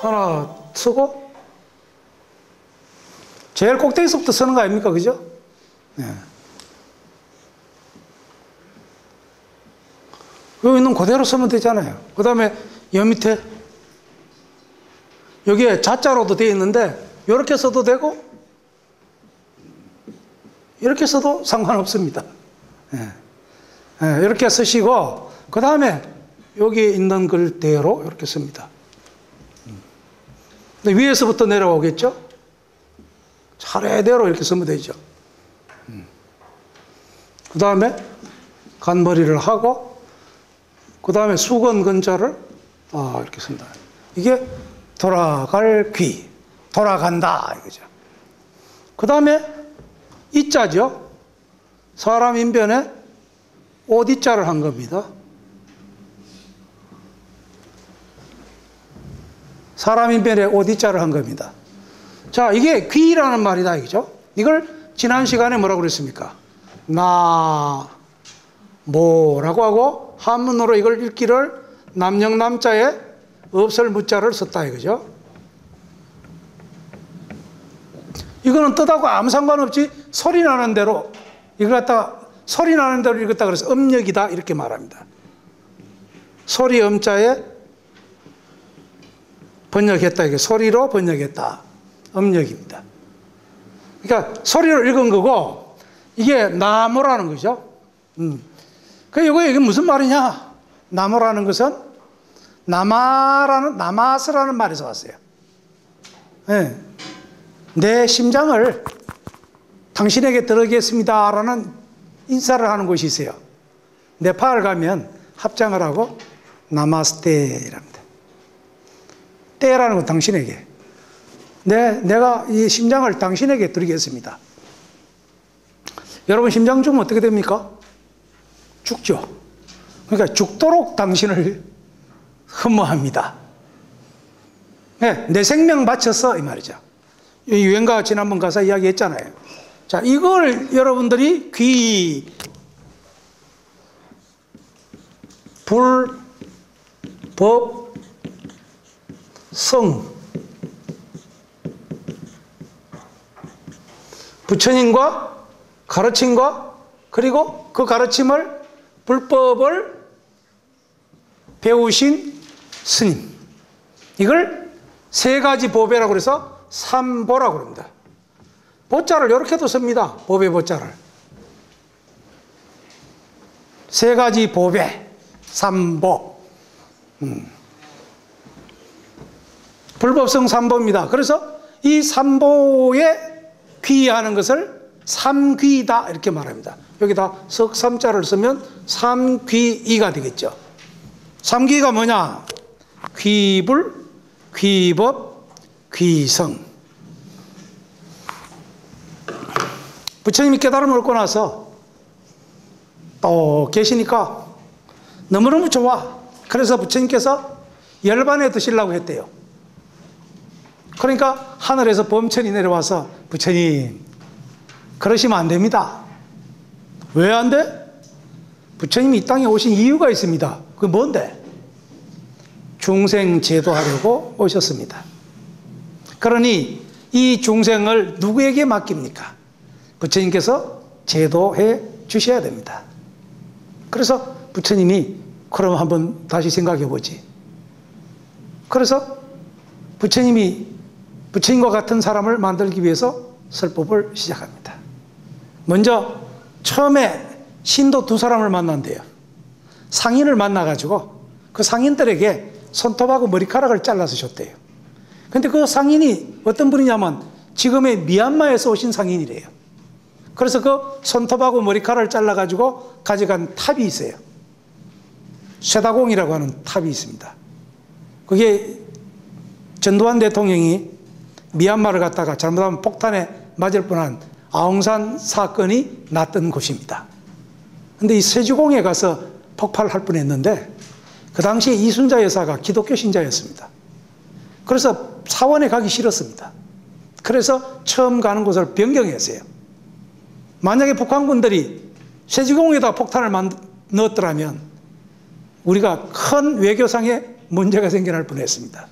하나 쓰고 제일 꼭대기서부터 쓰는 거 아닙니까? 그죠? 네. 여기 있는 그대로 쓰면 되잖아요. 그 다음에 여 밑에 여기에 자자로도 되어 있는데 이렇게 써도 되고 이렇게 써도 상관없습니다. 네. 네, 이렇게 쓰시고 그 다음에 여기 있는 글대로 이렇게 씁니다. 근데 위에서부터 내려오겠죠? 차례대로 이렇게 쓰면 되죠. 그 다음에 간머리를 하고 그 다음에 수건 근자를 이렇게 쓴다. 이게 돌아갈 귀, 돌아간다 이거죠. 그 다음에 이자죠. 사람 인변에 옷이자를 한 겁니다. 사람 인변에 옷이자를 한 겁니다. 자, 이게 귀라는 말이다 이거죠. 이걸 지난 시간에 뭐라고 그랬습니까? 뭐라고 하고 한문으로 이걸 읽기를 남영남자에 없을 무자를 썼다 이거죠. 이거는 뜻하고 아무 상관없이 소리 나는 대로 이걸 갖다가 소리 나는 대로 읽었다 그래서 음력이다 이렇게 말합니다. 소리 음자에 번역했다 이게 소리로 번역했다. 음력입니다. 그러니까 소리로 읽은 거고 이게 나무라는 거죠. 이게 무슨 말이냐? 나무라는 것은 나마스라는 말에서 왔어요. 네. 내 심장을 당신에게 드리겠습니다라는 인사를 하는 곳이 있어요. 네팔 가면 합장을 하고 나마스테랍니다. 때라는 건 당신에게. 내가 이 심장을 당신에게 드리겠습니다. 여러분 심장 주면 어떻게 됩니까? 죽죠. 그러니까 죽도록 당신을 흠모합니다. 네, 내 생명 바쳐서 이 말이죠. 유행가 지난번 가사 이야기했잖아요. 자, 이걸 여러분들이 귀, 불, 법, 성, 부처님과 가르침과 그리고 그 가르침을 불법을 배우신 스님, 이걸 세 가지 보배라고 그래서 삼보라고 합니다. 보자를 이렇게도 씁니다. 보배 보자를. 세 가지 보배, 삼보. 불법성 삼보입니다. 그래서 이 삼보에 귀하는 것을 삼귀다 이렇게 말합니다. 여기다 석삼자를 쓰면 삼귀이가 되겠죠. 삼귀가 뭐냐? 귀불, 귀법, 귀성. 부처님이 깨달음을 얻고 나서 또 계시니까 너무너무 좋아. 그래서 부처님께서 열반에 드시려고 했대요. 그러니까 하늘에서 범천이 내려와서 부처님 그러시면 안 됩니다. 왜 안 돼? 부처님이 이 땅에 오신 이유가 있습니다. 그게 뭔데? 중생 제도하려고 오셨습니다. 그러니 이 중생을 누구에게 맡깁니까? 부처님께서 제도해 주셔야 됩니다. 그래서 부처님이 그럼 한번 다시 생각해 보지. 그래서 부처님과 같은 사람을 만들기 위해서 설법을 시작합니다. 먼저 처음에 신도 두 사람을 만난대요. 상인을 만나가지고 그 상인들에게 손톱하고 머리카락을 잘라서 줬대요. 근데 그 상인이 어떤 분이냐면 지금의 미얀마에서 오신 상인이래요. 그래서 그 손톱하고 머리카락을 잘라가지고 가져간 탑이 있어요. 쇠다공이라고 하는 탑이 있습니다. 그게 전두환 대통령이 미얀마를 갔다가 잘못하면 폭탄에 맞을 뻔한 아웅산 사건이 났던 곳입니다. 근데 이 세주공에 가서 폭발할 뻔했는데 그 당시에 이순자 여사가 기독교 신자였습니다. 그래서 사원에 가기 싫었습니다. 그래서 처음 가는 곳을 변경했어요. 만약에 북한군들이 세주공에다 폭탄을 넣었더라면 우리가 큰 외교상의 문제가 생겨날 뻔했습니다.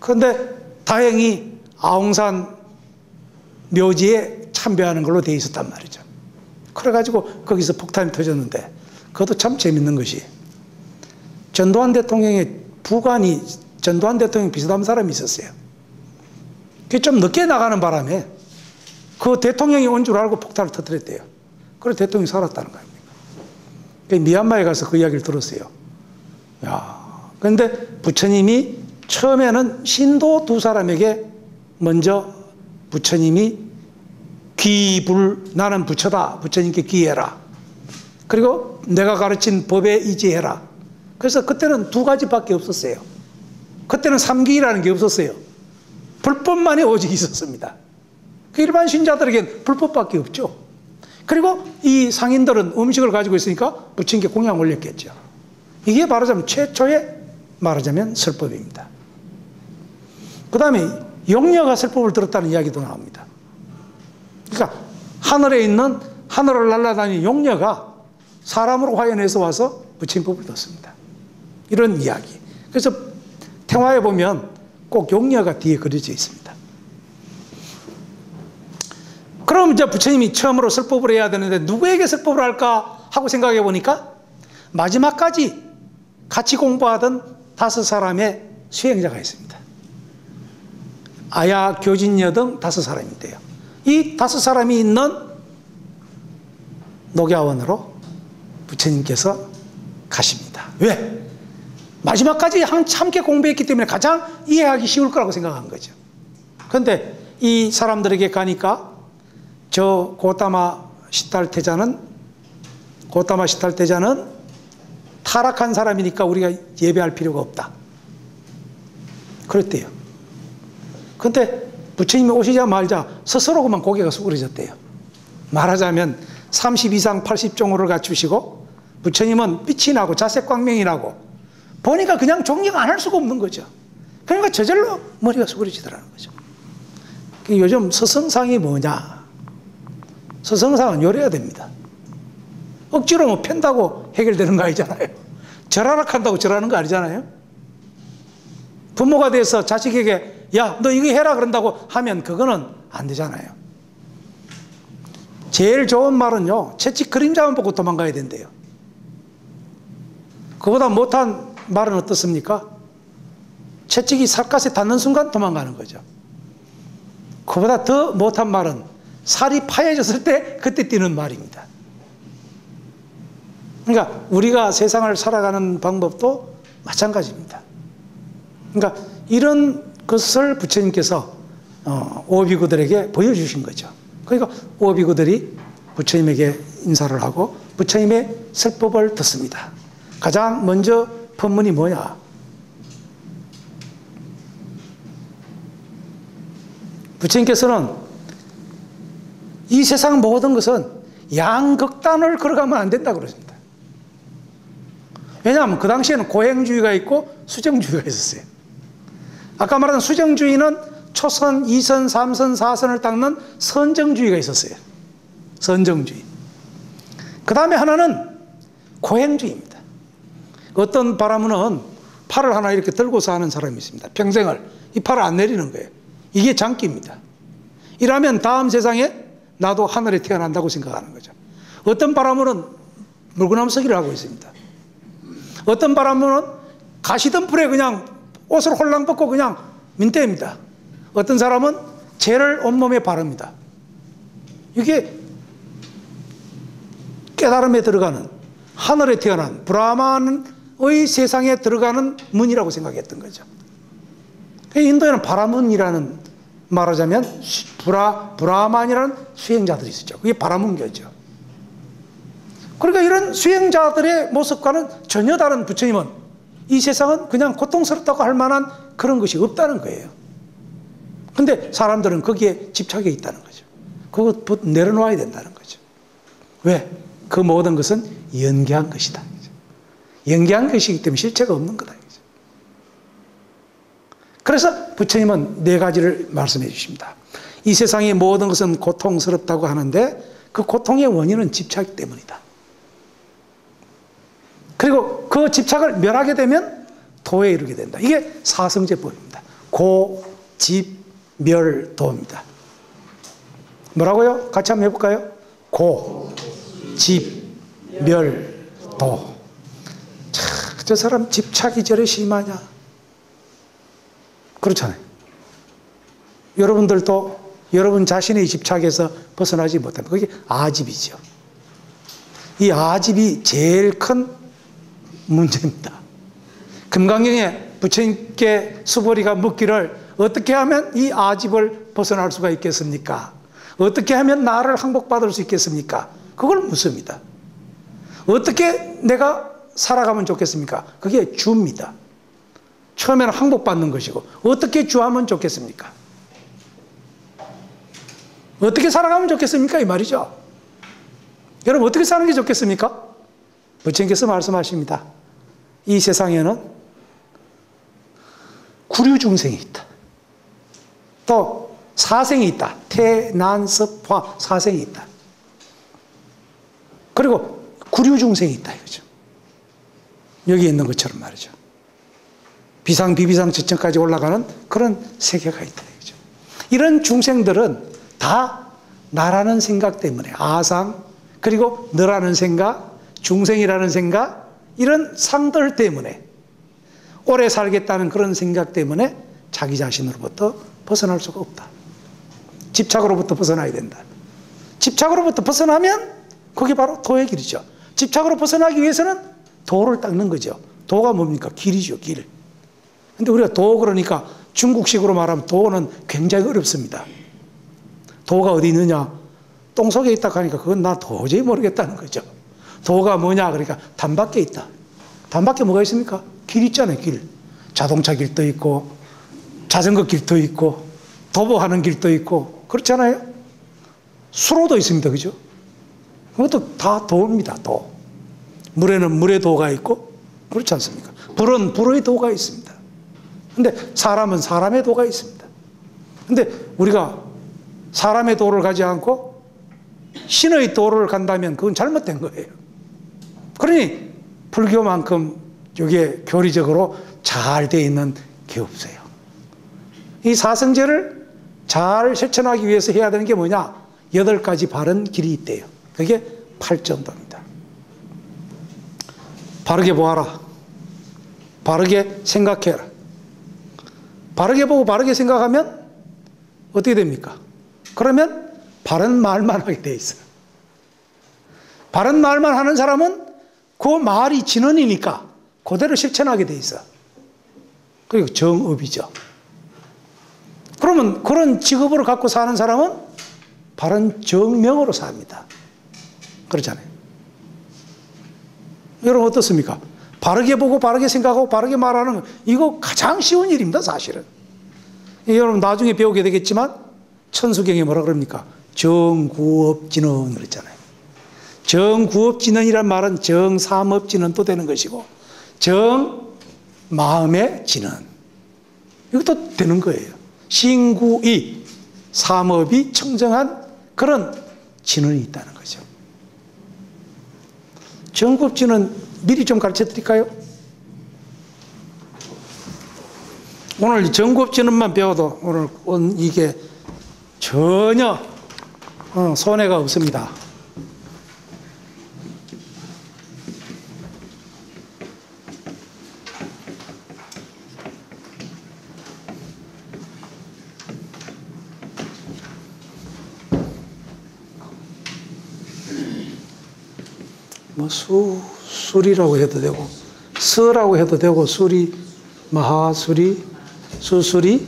그런데 다행히 아웅산 묘지에 참배하는 걸로 돼 있었단 말이죠. 그래가지고 거기서 폭탄이 터졌는데, 그것도 참 재밌는 것이, 전두환 대통령의 부관이 전두환 대통령 비슷한 사람이 있었어요. 그게 좀 늦게 나가는 바람에 그 대통령이 온 줄 알고 폭탄을 터뜨렸대요. 그래서 대통령이 살았다는 거예요. 미얀마에 가서 그 이야기를 들었어요. 그런데 부처님이 처음에는 신도 두 사람에게 먼저 부처님이 나는 부처다. 부처님께 귀해라. 그리고 내가 가르친 법에 의지해라. 그래서 그때는 두 가지밖에 없었어요. 그때는 삼귀라는 게 없었어요. 불법만이 오직 있었습니다. 일반 신자들에겐 불법밖에 없죠. 그리고 이 상인들은 음식을 가지고 있으니까 부처님께 공양 올렸겠죠. 이게 말하자면 최초의 말하자면 설법입니다. 그 다음에 용녀가 설법을 들었다는 이야기도 나옵니다. 그러니까 하늘을 날아다니는 용녀가 사람으로 화연해서 와서 부처님법을 듣습니다. 이런 이야기. 그래서 태화에 보면 꼭 용녀가 뒤에 그려져 있습니다. 그럼 이제 부처님이 처음으로 설법을 해야 되는데 누구에게 설법을 할까 하고 생각해 보니까 마지막까지 같이 공부하던 5사람의 수행자가 있습니다. 아야, 교진여 등 5사람인데요. 이 5사람이 있는 녹야원으로 부처님께서 가십니다. 왜? 마지막까지 함께 공부했기 때문에 가장 이해하기 쉬울 거라고 생각한 거죠. 그런데 이 사람들에게 가니까 저 고타마 시탈테자는 타락한 사람이니까 우리가 예배할 필요가 없다. 그랬대요. 그런데 부처님이 오시자마자 스스로 그만 고개가 수그러졌대요. 말하자면 30 이상 80종호를 갖추시고 부처님은 빛이 나고 자색광명이 나고 보니까 그냥 존경 안 할 수가 없는 거죠. 그러니까 저절로 머리가 수그러지더라는 거죠. 요즘 서성상이 뭐냐? 서성상은 요래야 됩니다. 억지로 뭐 편다고 해결되는 거 아니잖아요. 절하락한다고 절하는 거 아니잖아요. 부모가 돼서 자식에게 야, 너 이거 해라 그런다고 하면 그거는 안 되잖아요. 제일 좋은 말은요, 채찍 그림자만 보고 도망가야 된대요. 그보다 못한 말은 어떻습니까? 채찍이 살갗에 닿는 순간 도망가는 거죠. 그보다 더 못한 말은 살이 파여졌을 때 그때 뛰는 말입니다. 그러니까 우리가 세상을 살아가는 방법도 마찬가지입니다. 그러니까 이런 것을 부처님께서 오비구들에게 보여주신 거죠. 그러니까 오비구들이 부처님에게 인사를 하고 부처님의 설법을 듣습니다. 가장 먼저 법문이 뭐냐? 부처님께서는 이 세상 모든 것은 양극단을 걸어가면 안 된다고 그러십니다. 왜냐하면 그 당시에는 고행주의가 있고 수정주의가 있었어요. 아까 말한 수정주의는 초선, 2선, 3선, 4선을 닦는 선정주의가 있었어요. 선정주의. 그 다음에 하나는 고행주의입니다. 어떤 바라문은 팔을 하나 이렇게 들고서 하는 사람이 있습니다. 평생을 이 팔을 안 내리는 거예요. 이게 장기입니다. 이러면 다음 세상에 나도 하늘에 태어난다고 생각하는 거죠. 어떤 바라문은 물구나무서기를 하고 있습니다. 어떤 바라문은 가시덤불에 그냥 옷을 홀랑 벗고 그냥 민대입니다. 어떤 사람은 재를 온몸에 바릅니다. 이게 깨달음에 들어가는, 하늘에 태어난 브라만의 세상에 들어가는 문이라고 생각했던 거죠. 인도에는 바라문이라는, 말하자면 브라만이라는 수행자들이 있었죠. 그게 바라문교죠. 그러니까 이런 수행자들의 모습과는 전혀 다른 부처님은 이 세상은 그냥 고통스럽다고 할 만한 그런 것이 없다는 거예요. 근데 사람들은 거기에 집착해 있다는 거죠. 그거 내려놓아야 된다는 거죠. 왜? 그 모든 것은 연계한 것이다. 연계한 것이기 때문에 실체가 없는 거다. 그래서 부처님은 4가지를 말씀해 주십니다. 이 세상의 모든 것은 고통스럽다고 하는데 그 고통의 원인은 집착 때문이다. 그리고 그 집착을 멸하게 되면 도에 이르게 된다. 이게 사성제법입니다. 고집멸도입니다. 뭐라고요? 같이 한번 해볼까요? 고집멸도. 저 사람 집착이 저래 심하냐? 그렇잖아요. 여러분들도 여러분 자신의 집착에서 벗어나지 못합니다. 그게 아집이죠. 이 아집이 제일 큰 문제입니다. 금강경에 부처님께 수보리가 묻기를 어떻게 하면 이 아집을 벗어날 수가 있겠습니까? 어떻게 하면 나를 항복받을 수 있겠습니까? 그걸 묻습니다. 어떻게 내가 살아가면 좋겠습니까? 그게 주입니다. 처음에는 항복받는 것이고 어떻게 주하면 좋겠습니까? 어떻게 살아가면 좋겠습니까? 이 말이죠. 여러분 어떻게 사는 게 좋겠습니까? 부처님께서 말씀하십니다. 이 세상에는 구류중생이 있다. 또 사생이 있다. 태난섭화 사생이 있다. 그리고 구류중생이 있다 이거죠. 여기 있는 것처럼 말이죠. 비상, 비비상, 지천까지 올라가는 그런 세계가 있다 이거죠. 이런 중생들은 다 나라는 생각 때문에 아상, 그리고 너라는 생각, 중생이라는 생각, 이런 상들 때문에 오래 살겠다는 그런 생각 때문에 자기 자신으로부터 벗어날 수가 없다. 집착으로부터 벗어나야 된다. 집착으로부터 벗어나면 그게 바로 도의 길이죠. 집착으로 벗어나기 위해서는 도를 닦는 거죠. 도가 뭡니까? 길이죠, 길. 근데 우리가 도 그러니까 중국식으로 말하면 도는 굉장히 어렵습니다. 도가 어디 있느냐? 똥 속에 있다 하니까 그건 나 도저히 모르겠다는 거죠. 도가 뭐냐? 그러니까 담 밖에 있다. 담 밖에 뭐가 있습니까? 길 있잖아요, 길. 자동차 길도 있고, 자전거 길도 있고, 도보하는 길도 있고, 그렇잖아요? 수로도 있습니다, 그죠? 그것도 다 도입니다, 도. 물에는 물의 도가 있고, 그렇지 않습니까? 불은 불의 도가 있습니다. 근데 사람은 사람의 도가 있습니다. 근데 우리가 사람의 도를 가지 않고 신의 도를 간다면 그건 잘못된 거예요. 그러니 불교만큼 이게 교리적으로 잘 되어 있는 게 없어요. 이 사성제를 잘 실천하기 위해서 해야 되는 게 뭐냐? 8가지 바른 길이 있대요. 그게 8정도입니다. 바르게 보아라. 바르게 생각해라. 바르게 보고 바르게 생각하면 어떻게 됩니까? 그러면 바른 말만 하게 돼 있어요. 바른 말만 하는 사람은 그 말이 진언이니까 그대로 실천하게 돼 있어. 그리고 정업이죠. 그러면 그런 직업으로 갖고 사는 사람은 바른 정명으로 삽니다. 그렇잖아요. 여러분 어떻습니까? 바르게 보고 바르게 생각하고 바르게 말하는 거, 이거 가장 쉬운 일입니다, 사실은. 여러분 나중에 배우게 되겠지만 천수경에 뭐라 그럽니까? 정구업진언 그랬잖아요. 정구업진언이란 말은 정삼업진언도 되는 것이고 정마음의 진언 이것도 되는 거예요. 신구이 삼업이 청정한 그런 진언이 있다는 거죠. 정구업진언 미리 좀 가르쳐 드릴까요? 오늘 정구업진언만 배워도 오늘 이게 전혀 손해가 없습니다. 뭐 술이라고 해도 되고 서라고 해도 되고 수리, 마하수리, 수수리,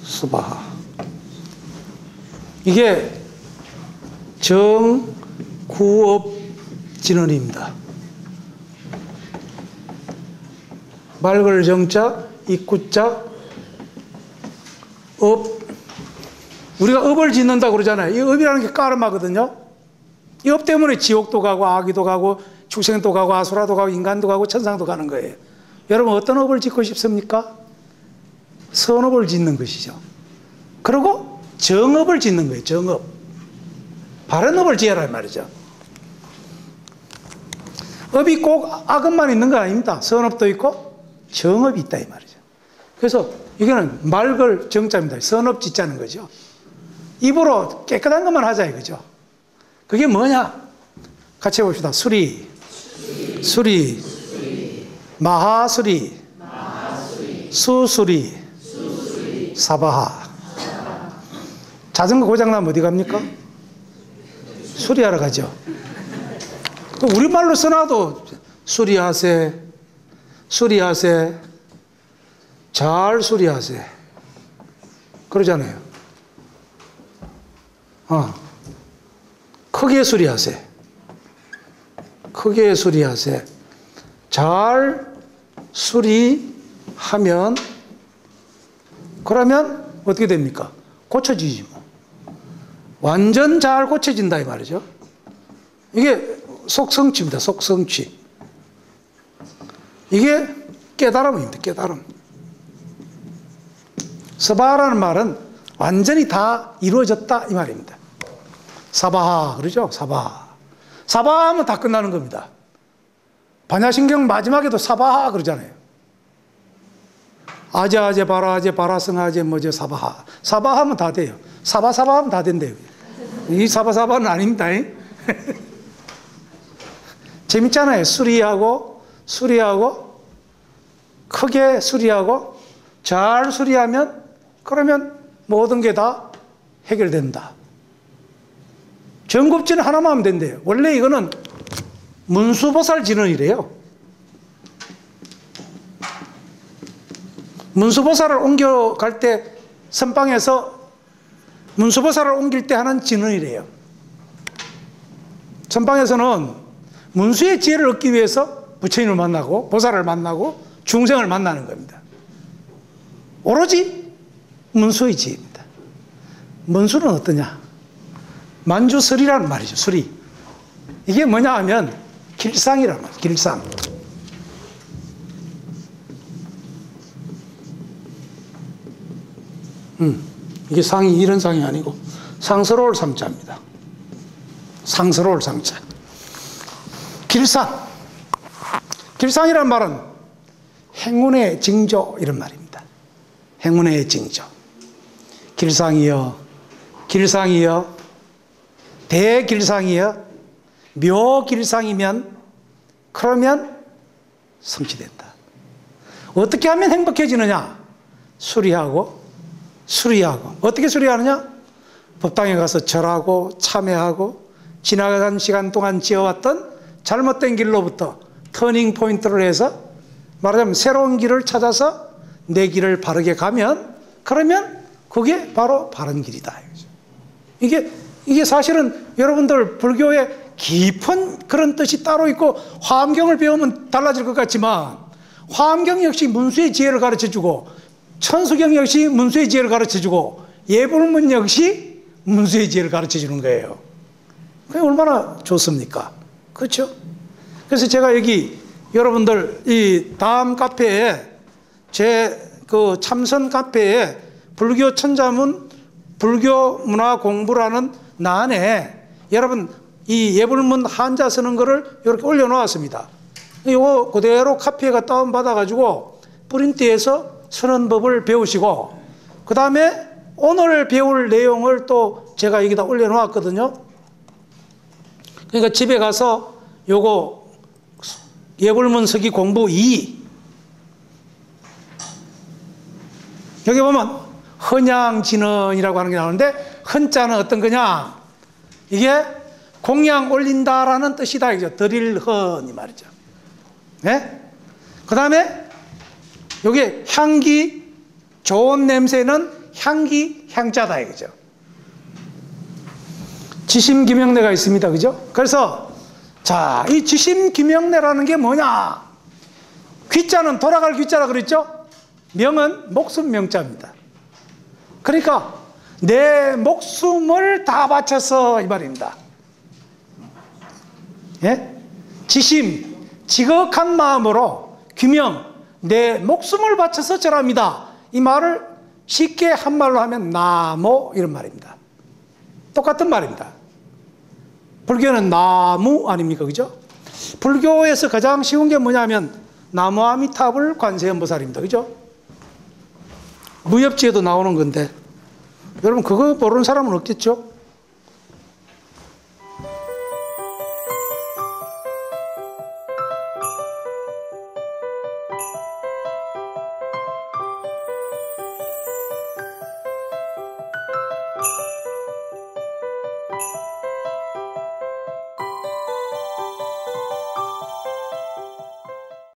수바하. 이게 정구업진언입니다. 맑을 정자, 입구자, 업. 우리가 업을 짓는다고 그러잖아요. 이 업이라는 게 까름하거든요. 이 업 때문에 지옥도 가고 아기도 가고 축생도 가고 아수라도 가고 인간도 가고 천상도 가는 거예요. 여러분 어떤 업을 짓고 싶습니까? 선업을 짓는 것이죠. 그리고 정업을 짓는 거예요. 정업. 바른 업을 지어라 말이죠. 업이 꼭 악업만 있는 건 아닙니다. 선업도 있고 정업이 있다 이 말이죠. 그래서 이거는 맑을 정자입니다. 선업 짓자는 거죠. 입으로 깨끗한 것만 하자 이거죠. 그게 뭐냐? 같이 해봅시다. 수리, 마하수리, 수수리, 사바하. 자전거 고장나면 어디 갑니까? 수리하러 가죠. 우리말로 써놔도 수리하세, 잘 수리하세 그러잖아요. 크게 수리하세, 잘 수리하면 그러면 어떻게 됩니까? 고쳐지지 뭐. 완전 잘 고쳐진다 이 말이죠. 이게 속성취입니다. 속성취. 이게 깨달음입니다. 깨달음. 서바라는 말은 완전히 다 이루어졌다 이 말입니다. 사바하 그러죠. 사바하. 사바하면 다 끝나는 겁니다. 반야신경 마지막에도 사바하 그러잖아요. 아제 바라성아제 뭐제 사바하. 사바하면 다 돼요. 사바하면 다 된대요. 이 사바는 아닙니다. 재밌잖아요. 수리하고 크게 수리하고 잘 수리하면 그러면 모든 게 다 해결된다. 정급진 하나만 하면 된대요. 원래 이거는 문수보살 진언이래요. 문수보살을 옮겨갈 때 선방에서 문수보살을 옮길 때 하는 진언이래요. 선방에서는 문수의 지혜를 얻기 위해서 부처님을 만나고 보살을 만나고 중생을 만나는 겁니다. 오로지 문수의 지혜입니다. 문수는 어떠냐? 만주설이라는 말이죠. 설이. 이게 뭐냐 하면 길상이란 말이에요. 길상. 이게 상이 이런 상이 아니고 상스러울 상자입니다. 상스러울 상자. 길상. 길상이란 말은 행운의 징조 이런 말입니다. 행운의 징조. 길상이여, 대길상이여, 묘길상이면 그러면 성취된다. 어떻게 하면 행복해지느냐? 수리하고 어떻게 수리하느냐? 법당에 가서 절하고 참회하고 지나가는 시간 동안 지어왔던 잘못된 길로부터 터닝 포인트를 해서 말하자면 새로운 길을 찾아서 내 길을 바르게 가면 그러면 그게 바로 바른 길이다. 이게 사실은 여러분들 불교의 깊은 그런 뜻이 따로 있고 화엄경을 배우면 달라질 것 같지만 화엄경 역시 문수의 지혜를 가르쳐주고 천수경 역시 문수의 지혜를 가르쳐주고 예불문 역시 문수의 지혜를 가르쳐주는 거예요. 그게 얼마나 좋습니까? 그렇죠? 그래서 제가 여기 여러분들 이 다음 카페에 제 그 참선 카페에 불교 천자문 불교 문화 공부라는 난에 여러분 이 예불문 한자 쓰는 거를 이렇게 올려놓았습니다. 이거 그대로 카피해가 다운받아가지고 프린트해서 쓰는 법을 배우시고 그 다음에 오늘 배울 내용을 또 제가 여기다 올려놓았거든요. 그러니까 집에 가서 요거 예불문 서기 공부 2 여기 보면 헌양진언이라고 하는 게 나오는데 헌자는 어떤 거냐? 이게 공양 올린다라는 뜻이다 이죠. 드릴 헌 이 말이죠. 네? 그 다음에 여기 향기 좋은 냄새는 향기 향자다 이거죠. 지심기명내가 있습니다. 그죠? 그래서 자, 이 지심기명내라는 게 뭐냐? 귀자는 돌아갈 귀자라 그랬죠? 명은 목숨 명자입니다. 그러니까 내 목숨을 다 바쳐서 이 말입니다. 예? 지심, 지극한 마음으로 귀명, 내 목숨을 바쳐서 절합니다. 이 말을 쉽게 한말로 하면 나모 이런 말입니다. 똑같은 말입니다. 불교는 나무 아닙니까? 그죠? 불교에서 가장 쉬운 게 뭐냐면 나무아미탑을 관세음보살입니다. 그죠? 무협지에도 나오는 건데 여러분 그거 모르는 사람은 없겠죠?